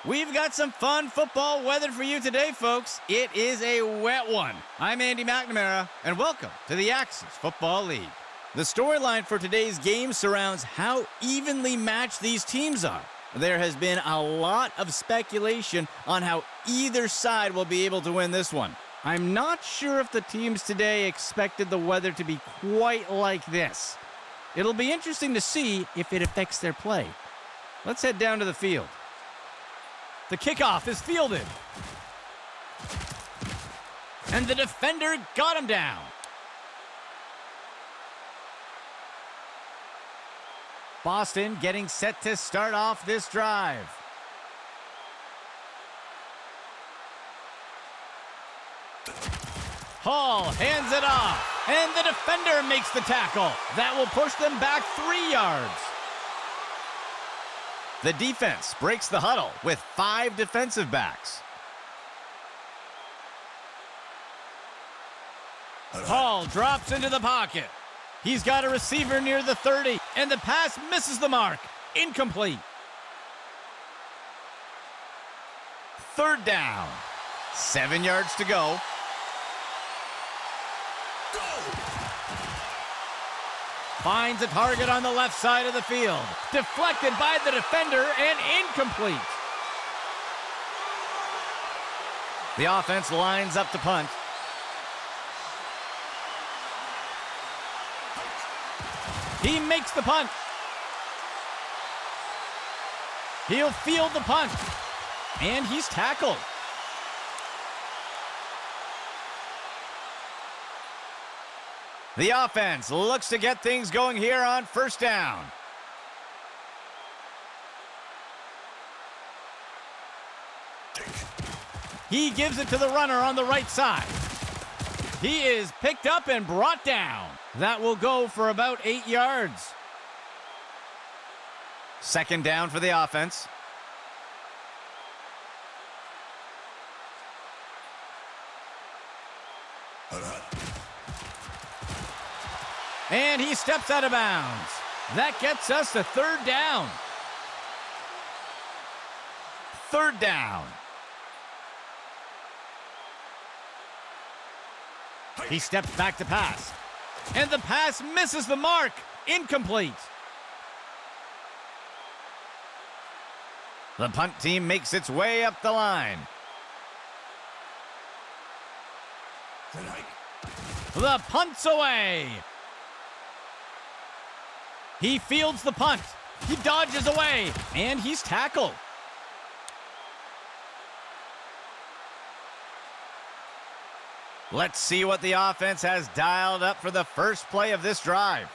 We've got some fun football weather for you today, folks. It is a wet one. I'm Andy McNamara, and welcome to the Axis Football League. The storyline for today's game surrounds how evenly matched these teams are. There has been a lot of speculation on how either side will be able to win this one. I'm not sure if the teams today expected the weather to be quite like this. It'll be interesting to see if it affects their play. Let's head down to the field. The kickoff is fielded. And the defender got him down. Boston getting set to start off this drive. Hall hands it off, and the defender makes the tackle. That will push them back 3 yards. The defense breaks the huddle with 5 defensive backs. Hall drops into the pocket. He's got a receiver near the 30, and the pass misses the mark. Incomplete. 3rd down. 7 yards to go. Finds a target on the left side of the field. Deflected by the defender and incomplete. The offense lines up to punt. He makes the punt. He'll field the punt. And he's tackled. The offense looks to get things going here on 1st down. He gives it to the runner on the right side. He is picked up and brought down. That will go for about 8 yards. 2nd down for the offense. And he steps out of bounds. That gets us to 3rd down. 3rd down. He steps back to pass. And the pass misses the mark. Incomplete. The punt team makes its way up the line. The punt's away. He fields the punt. He dodges away, and he's tackled. Let's see what the offense has dialed up for the first play of this drive.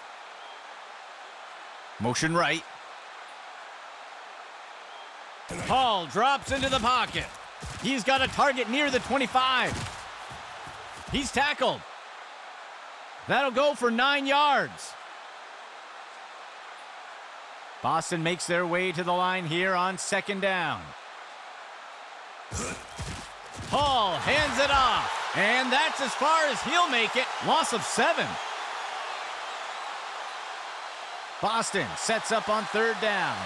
Motion right. Hall drops into the pocket. He's got a target near the 25. He's tackled. That'll go for 9 yards. Boston makes their way to the line here on 2nd down. Hall hands it off, and that's as far as he'll make it. Loss of 7. Boston sets up on 3rd down.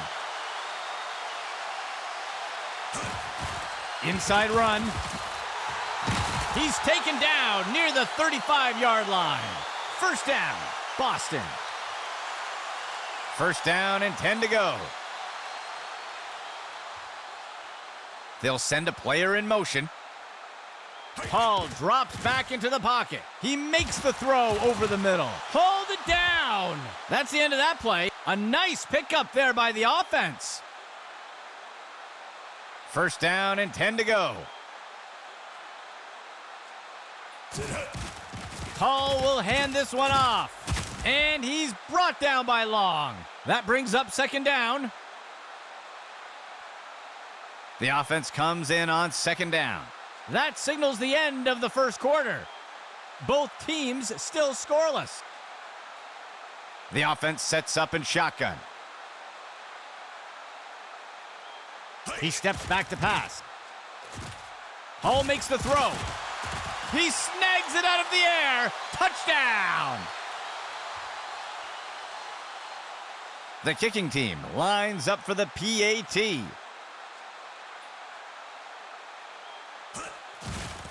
Inside run. He's taken down near the 35-yard line. 1st down, Boston. 1st down and 10 to go. They'll send a player in motion. Hall drops back into the pocket. He makes the throw over the middle. Hold it down. That's the end of that play. A nice pickup there by the offense. 1st down and 10 to go. Hall will hand this one off. And he's brought down by Long. That brings up 2nd down. The offense comes in on 2nd down. That signals the end of the 1st quarter. Both teams still scoreless. The offense sets up in shotgun. He steps back to pass. Hall makes the throw. He snags it out of the air. Touchdown! The kicking team lines up for the PAT.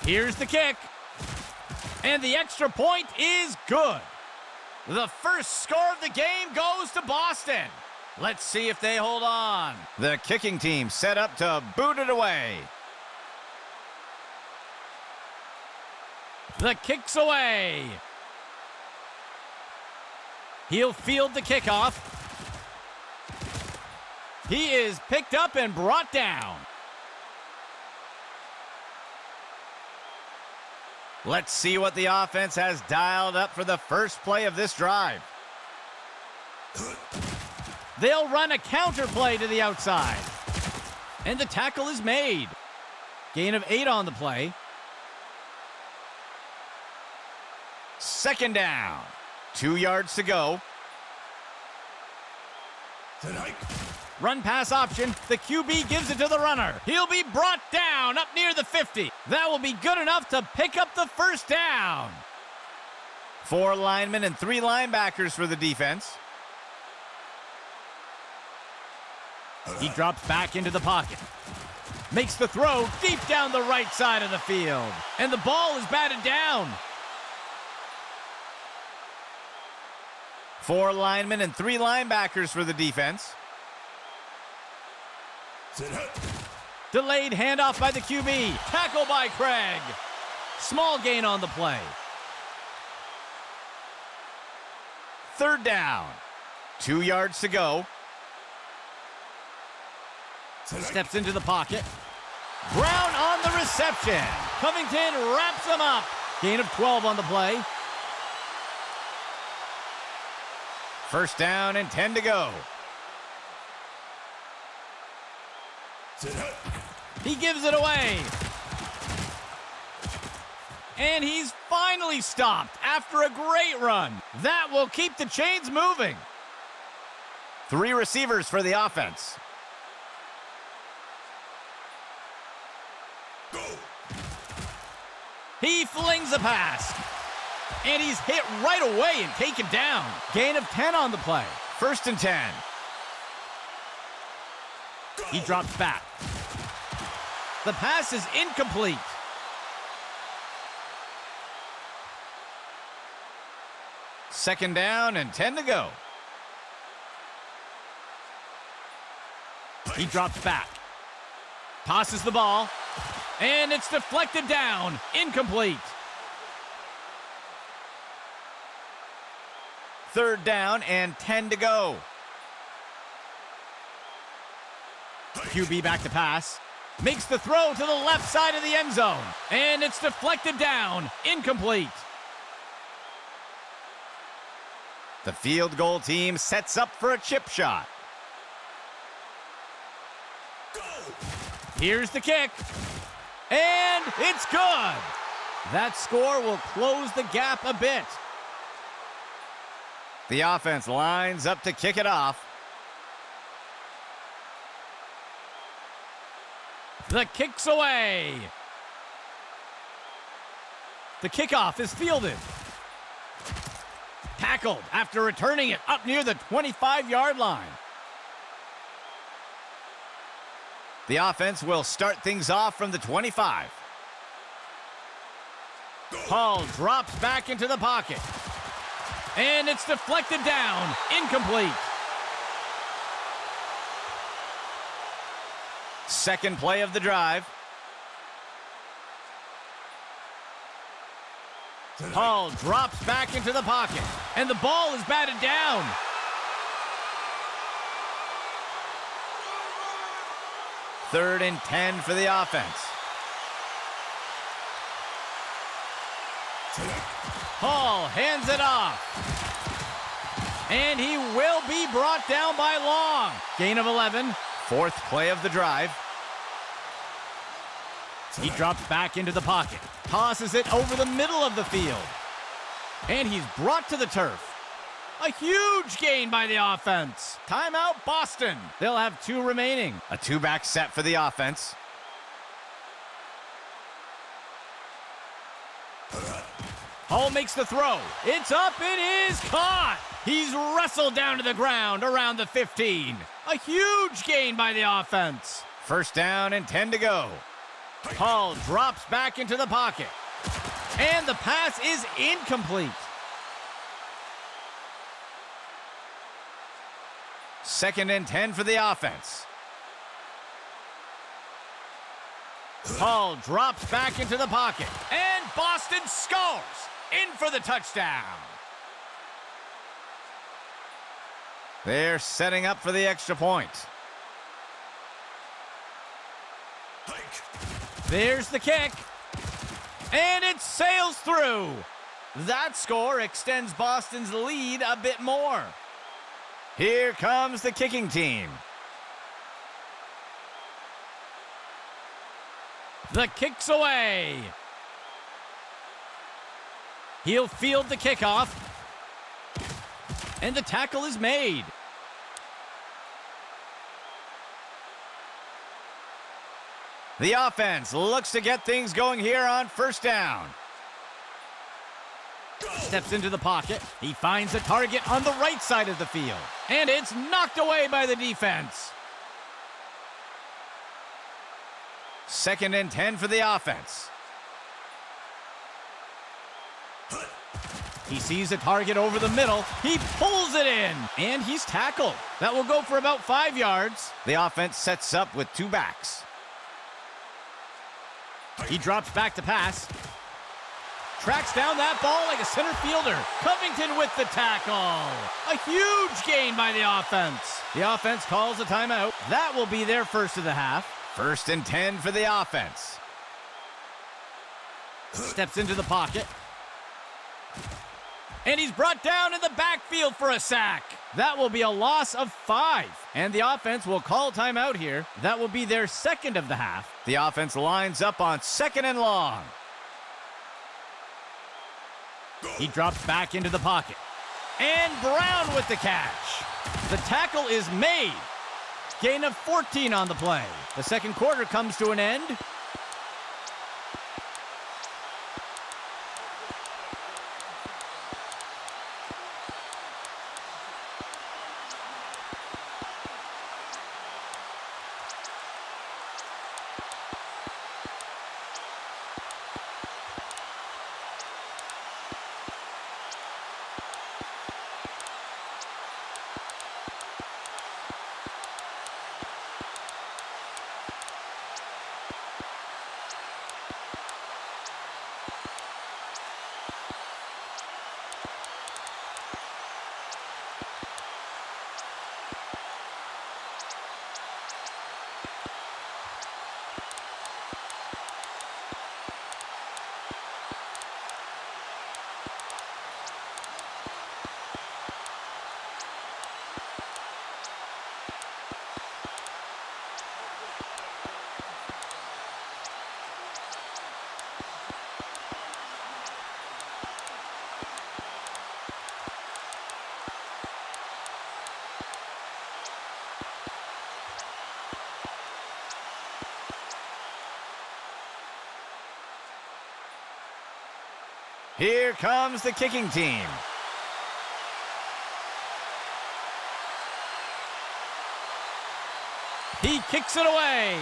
Here's the kick. And the extra point is good. The first score of the game goes to Boston. Let's see if they hold on. The kicking team set up to boot it away. The kick's away. He'll field the kickoff. He is picked up and brought down. Let's see what the offense has dialed up for the first play of this drive. They'll run a counter play to the outside. And the tackle is made. Gain of 8 on the play. Second down. 2 yards to go. Run pass option. The QB gives it to the runner. He'll be brought down up near the 50. That will be good enough to pick up the first down. 4 linemen and 3 linebackers for the defense. He drops back into the pocket. Makes the throw deep down the right side of the field. And the ball is batted down. 4 linemen and 3 linebackers for the defense. Delayed handoff by the QB. Tackle by Craig. Small gain on the play. Third down. 2 yards to go. Steps into the pocket. Brown on the reception. Covington wraps him up. Gain of 12 on the play. First down and 10 to go. He gives it away. And he's finally stopped after a great run. That will keep the chains moving. 3 receivers for the offense. Go. He flings a pass. And he's hit right away and taken down. Gain of 10 on the play. First and 10. Go. He drops back. The pass is incomplete. Second down and 10 to go. He drops back. Tosses the ball. And it's deflected down. Incomplete. Third down and 10 to go. QB back to pass. Makes the throw to the left side of the end zone. And it's deflected down. Incomplete. The field goal team sets up for a chip shot. Go. Here's the kick. And it's good. That score will close the gap a bit. The offense lines up to kick it off. The kick's away. The kickoff is fielded. Tackled after returning it up near the 25-yard line. The offense will start things off from the 25. Hall drops back into the pocket. And it's deflected down. Incomplete. Second play of the drive. Hall drops back into the pocket. And the ball is batted down. Third and 10 for the offense. Hall hands it off. And he will be brought down by Long. Gain of 11. Fourth play of the drive. He drops back into the pocket. Tosses it over the middle of the field. And he's brought to the turf. A huge gain by the offense. Timeout, Boston. They'll have 2 remaining. A 2-back set for the offense. Hall makes the throw. It's up. It is caught. He's wrestled down to the ground around the 15. A huge gain by the offense. First down and 10 to go. Hall drops back into the pocket. And the pass is incomplete. Second and 10 for the offense. Hall drops back into the pocket. And Boston scores! In for the touchdown. They're setting up for the extra point. There's the kick. And it sails through. That score extends Boston's lead a bit more. Here comes the kicking team. The kick's away. He'll field the kickoff. And the tackle is made. The offense looks to get things going here on first down. Steps into the pocket. He finds a target on the right side of the field. And it's knocked away by the defense. Second and 10 for the offense. He sees a target over the middle. He pulls it in. And he's tackled. That will go for about 5 yards. The offense sets up with two backs. He drops back to pass. Tracks down that ball like a center fielder. Covington with the tackle. A huge gain by the offense. The offense calls a timeout. That will be their first of the half. First and 10 for the offense. Steps into the pocket. And he's brought down in the backfield for a sack. That will be a loss of 5. And the offense will call timeout here. That will be their second of the half. The offense lines up on second and long. He drops back into the pocket. And Brown with the catch. The tackle is made. Gain of 14 on the play. The second quarter comes to an end. Here comes the kicking team. He kicks it away.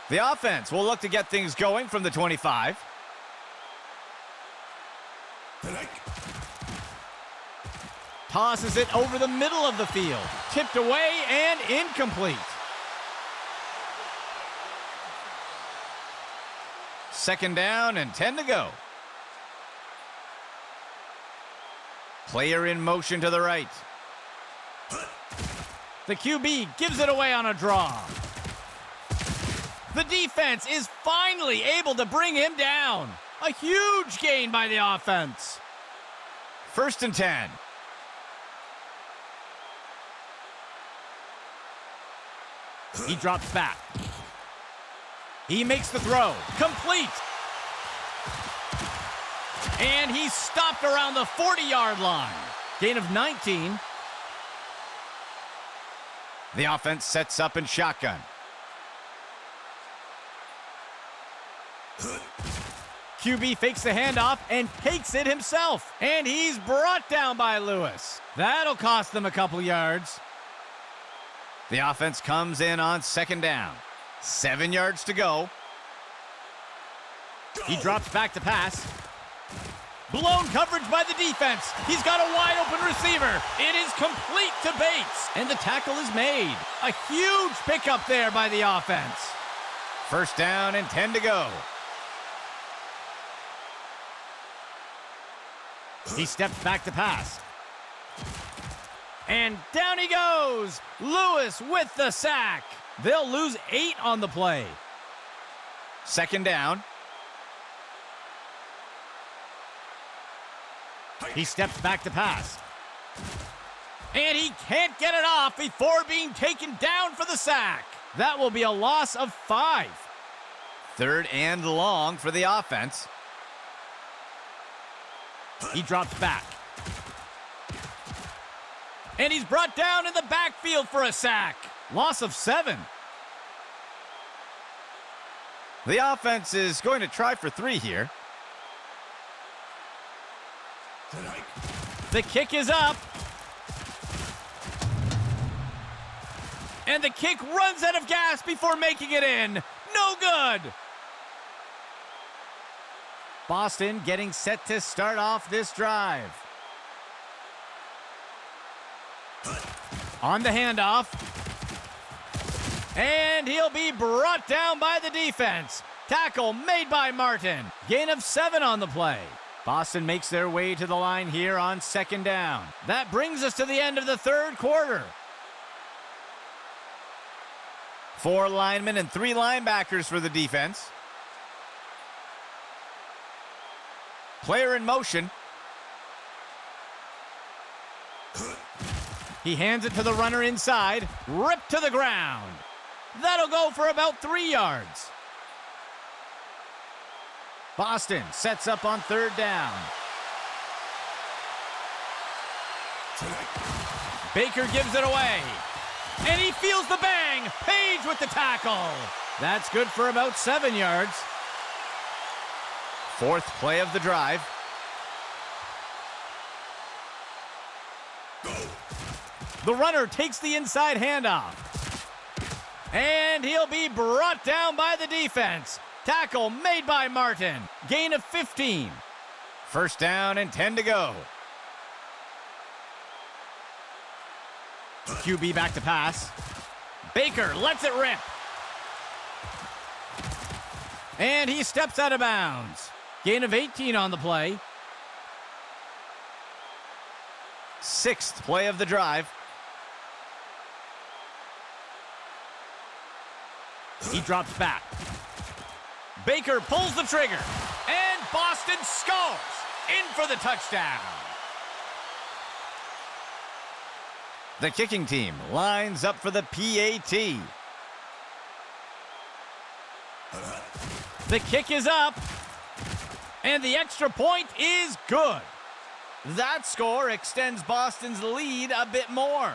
The offense will look to get things going from the 25. Tosses it over the middle of the field. Tipped away and incomplete. Second down and 10 to go. Player in motion to the right. The QB gives it away on a draw. The defense is finally able to bring him down. A huge gain by the offense. First and 10. He drops back. He makes the throw. Complete. And he's stopped around the 40-yard line. Gain of 19. The offense sets up in shotgun. QB fakes the handoff and takes it himself. And he's brought down by Lewis. That'll cost them a couple yards. The offense comes in on second down. 7 yards to go. He drops back to pass. Blown coverage by the defense. He's got a wide open receiver. It is complete to Bates. And the tackle is made. A huge pickup there by the offense. First down and 10 to go. He steps back to pass. And down he goes. Lewis with the sack. They'll lose 8 on the play. Second down. He steps back to pass. And he can't get it off before being taken down for the sack. That will be a loss of 5. Third and long for the offense. He drops back. And he's brought down in the backfield for a sack. Loss of 7. The offense is going to try for 3 here. The kick is up. And the kick runs out of gas before making it in. No good. Boston getting set to start off this drive. On the handoff. And he'll be brought down by the defense. Tackle made by Martin. Gain of 7 on the play. Boston makes their way to the line here on second down. That brings us to the end of the third quarter. 4 linemen and 3 linebackers for the defense. Player in motion. He hands it to the runner inside. Ripped to the ground. That'll go for about 3 yards. Boston sets up on third down. Baker gives it away. And he feels the bang. Page with the tackle. That's good for about 7 yards. Fourth play of the drive. The runner takes the inside handoff. And he'll be brought down by the defense. Tackle made by Martin. Gain of 15. First down and 10 to go. QB back to pass. Baker lets it rip. And he steps out of bounds. Gain of 18 on the play. Sixth play of the drive. He drops back. Baker pulls the trigger. And Boston scores. In for the touchdown. The kicking team lines up for the PAT. The kick is up. And the extra point is good. That score extends Boston's lead a bit more.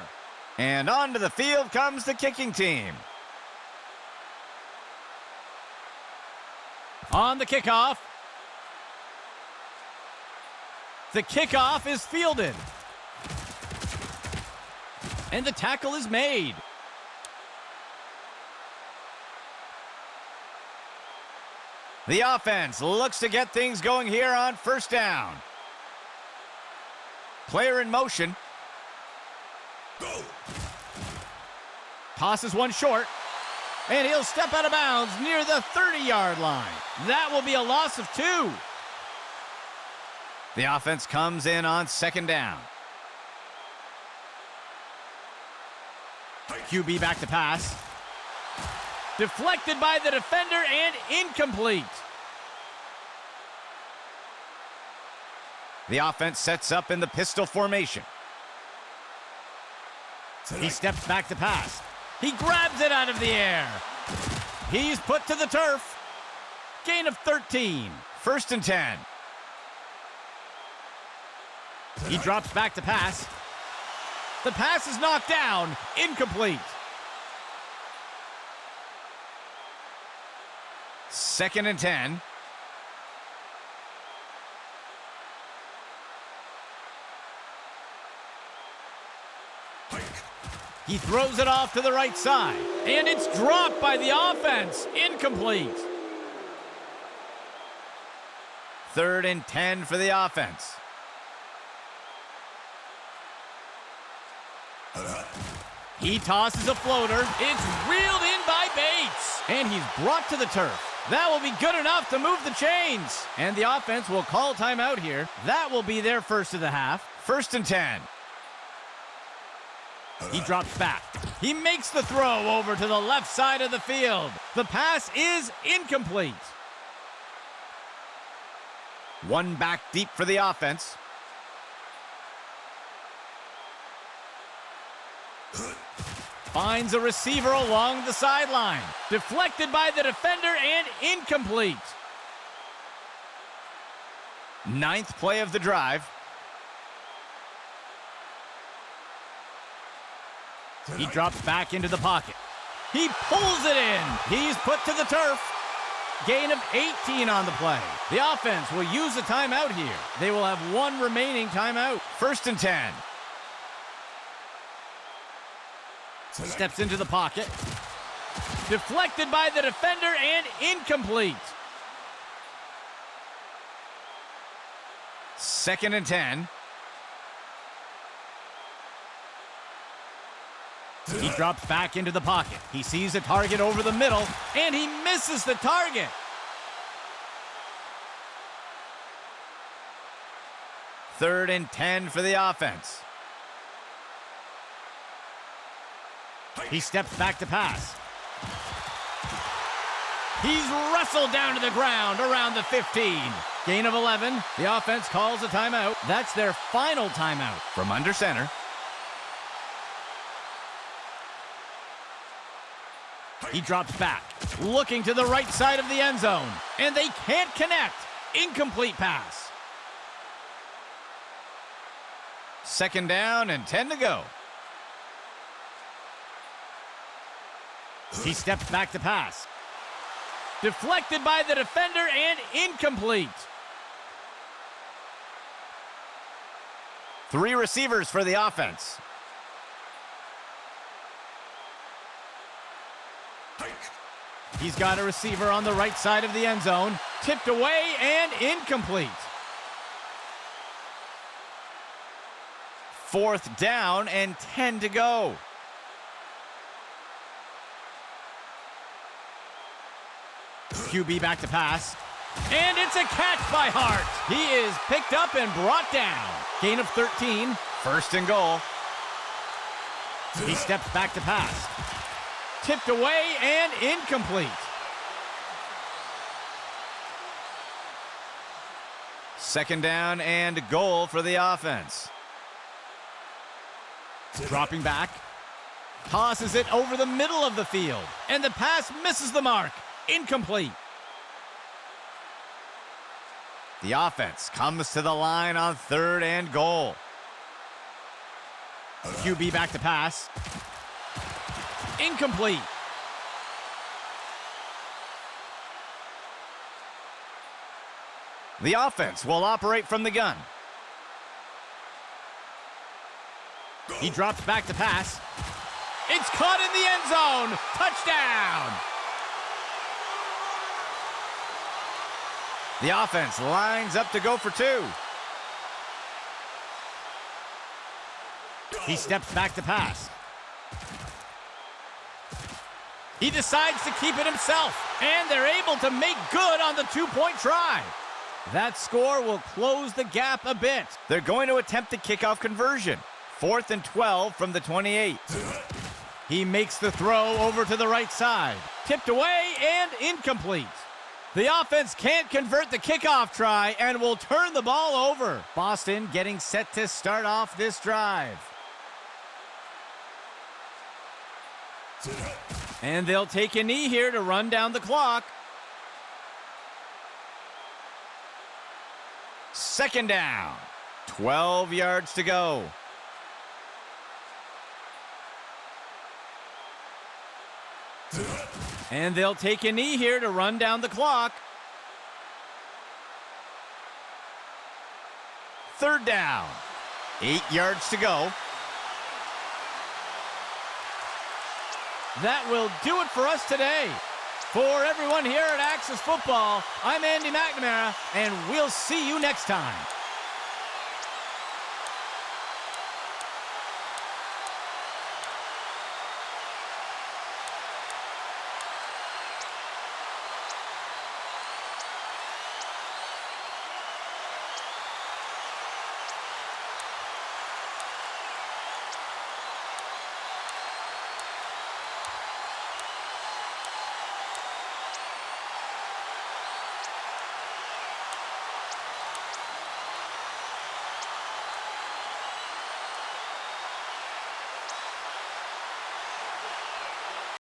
And onto the field comes the kicking team. On the kickoff. The kickoff is fielded. And the tackle is made. The offense looks to get things going here on first down. Player in motion. Go. Tosses one short. And he'll step out of bounds near the 30-yard line. That will be a loss of 2. The offense comes in on second down. QB back to pass. Deflected by the defender and incomplete. The offense sets up in the pistol formation. He steps back to pass. He grabs it out of the air. He's put to the turf. Gain of 13. First and 10. He drops back to pass. The pass is knocked down. Incomplete. Second and 10. He throws it off to the right side, and it's dropped by the offense. Incomplete. 3rd and 10 for the offense. He tosses a floater. It's reeled in by Bates, and he's brought to the turf. That will be good enough to move the chains, and the offense will call timeout here. That will be their first of the half. 1st and 10. He drops back. He makes the throw over to the left side of the field. The pass is incomplete. 1 back deep for the offense. Finds a receiver along the sideline. Deflected by the defender and incomplete. 9th play of the drive. He drops back into the pocket. He pulls it in. He's put to the turf. Gain of 18 on the play. The offense will use a timeout here. They will have 1 remaining timeout. 1st and 10. Steps into the pocket. Deflected by the defender and incomplete. 2nd and 10. He drops back into the pocket. He sees a target over the middle, and he misses the target. Third and 10 for the offense. He steps back to pass. He's wrestled down to the ground around the 15. Gain of 11. The offense calls a timeout. That's their final timeout from under center. He drops back, looking to the right side of the end zone, and they can't connect. Incomplete pass. 2nd down and 10 to go. He steps back to pass. Deflected by the defender and incomplete. 3 receivers for the offense. He's got a receiver on the right side of the end zone. Tipped away and incomplete. 4th down and 10 to go. QB back to pass. And it's a catch by Hart. He is picked up and brought down. Gain of 13. 1st and goal. He steps back to pass. Tipped away and incomplete. 2nd down and goal for the offense. Dropping back. Tosses it over the middle of the field. And the pass misses the mark. Incomplete. The offense comes to the line on 3rd and goal. QB back to pass. Incomplete. The offense will operate from the gun. He drops back to pass. It's caught in the end zone. Touchdown. The offense lines up to go for 2. He steps back to pass. He decides to keep it himself, and they're able to make good on the 2-point try. That score will close the gap a bit. They're going to attempt the kickoff conversion. 4th and 12 from the 28. He makes the throw over to the right side. Tipped away and incomplete. The offense can't convert the kickoff try and will turn the ball over. Boston getting set to start off this drive. And they'll take a knee here to run down the clock. 2nd down. 12 yards to go. And they'll take a knee here to run down the clock. 3rd down. 8 yards to go. That will do it for us today. For everyone here at Axis Football, I'm Andy McNamara, and we'll see you next time.